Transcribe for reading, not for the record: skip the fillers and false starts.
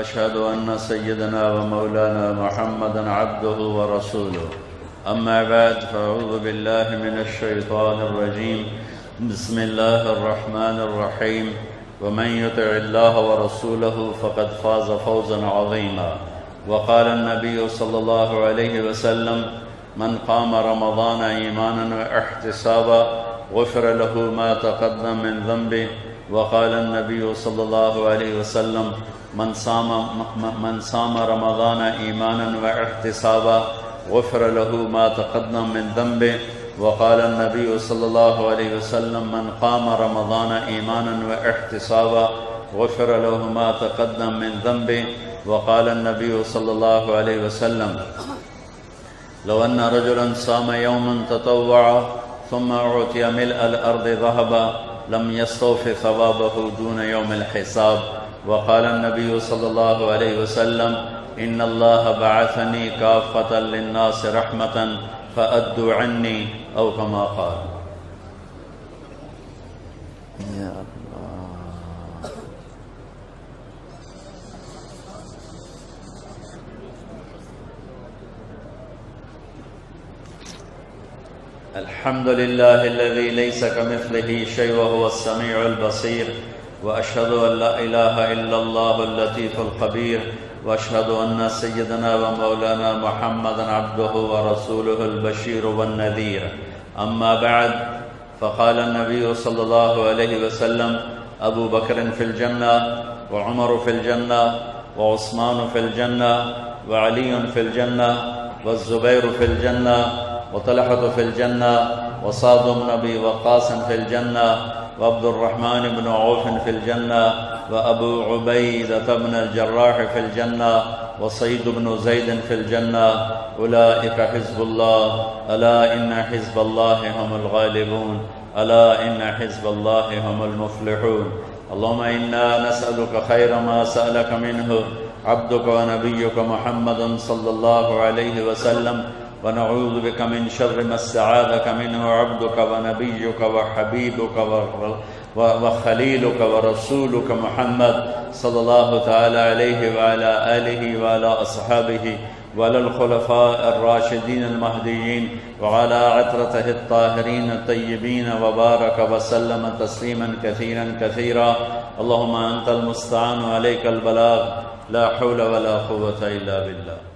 अशहदु अन्न सय्यदना व मौलाना मुहम्मदन अब्दुहु व रसूलुहु अम्मा बाद फ़अऊज़ु बिल्लाहि मिनश शैतानिर रजीम बिस्मिल्लाहिर रहमानिर रहीम व मन युतिइल्लाह व रसूलहु फ़क़द फ़ाज़ फ़ौज़न अज़ीमा व क़ाल अन्नबिय्यु सल्लल्लाहु अलैहि वसल्लम मन क़ाम रमज़ान ईमानन व इह्तिसाबन ग़ुफ़िर लहु मा तक़द्दम मिन ज़ंबिहि व क़ाल अन्नबिय्यु सल्लल्लाहु अलैहि वसल्लम मन साम रमज़ान ईमानन व इह्तिसाबन ग़ुफ़िर लहु मा तक़द्दम मिन ज़ंबिहि व क़ाल अन्नबिय्यु सल्लल्लाहु अलैहि वसल्लम मन क़ाम रमज़ान ईमानन व इह्तिसाबन ग़ुफ़िर लहु मा तक़द्दम मिन ज़ंबिहि व क़ाल अन्नबिय्यु सल्लल्लाहु अलैहि वसल्लम लौ अन्न रजुलन साम यौमन ततव्वअ थुम्मा उतिया मिल्अल अर्दि ज़हबन लम यस्तौफ़ि सवाबहु दून यौमिल हिसाब वक़ाल नबी सल्लल्लाहु अलैहि वसल्लम इन्नल्लाह बअसनी काफ़्फ़तन लिन्नास रहमतन फ़अद्दु अन्नी औ कमा क़ाल। अल्हम्दुलिल्लाहिल्लज़ी लैसा कमिस्लिही शै'उन व हुवस समीउल बसीर व अशहदु अन ला इलाहा इल्लल्लाहुल लतीफ़ुल ख़बीर व अशहदु अन्न सय्यदना व मौलाना मुहम्मदन अब्दुहु व रसूलुहुल बशीर वन नज़ीर अम्मा बअद फ़क़ाल अन्नबिय्यु सल्लल्लाहु अलैहि वसल्लम अबू बकर फ़िल जन्नह व उमर फ़िल जन्नह व उस्मान फ़िल जन्नह व अली फ़िल जन्नह व ज़ुबैर फ़िल जन्नह व तलहत फ़िल जन्नह व साद बिन अबी वक़्क़ास फ़िल जन्नह व अब्दुर्रहमान बिन औफ़ फ़िल जन्नह व अबू उबैदा बिन अल-जर्राह फ़िल जन्नह व सईद बिन ज़ैद फ़िल जन्नह उलाइका हिज़्बुल्लाह अला इन्न हिज़्बल्लाहि हुमुल गालिबून अला इन्न हिज़्बल्लाहि हुमुल मुफ़्लिहून। अल्लाहुम्मा इन्ना नस्अलुका खैरा मा सअलका मिन्हु अब्दुका व नबिय्युका मुहम्मदुन सल्लल्लाहु अलैहि वसल्लम व नऊज़ु बिका मिन शर्रि मा इस्तआज़का मिन्हु अब्दुका व नबिय्युका व हबीबुका व खलीलुका व रसूलुका मुहम्मद सल्लल्लाहु तआला अलैहि व अला आलिहि व अला अस्हाबिहि व अलल खुलफ़ाइर राशिदीन अल महदिय्यीन व अला अतरतिहि अत्ताहिरीन अत्तय्यिबीन व बारक व सल्लम तस्लीमन कसीरन कसीरा। अल्लाहुम्मा अंतल मुस्तआन व अलैकल बलाग ला हौला व ला कुव्वता इल्ला बिल्लाह।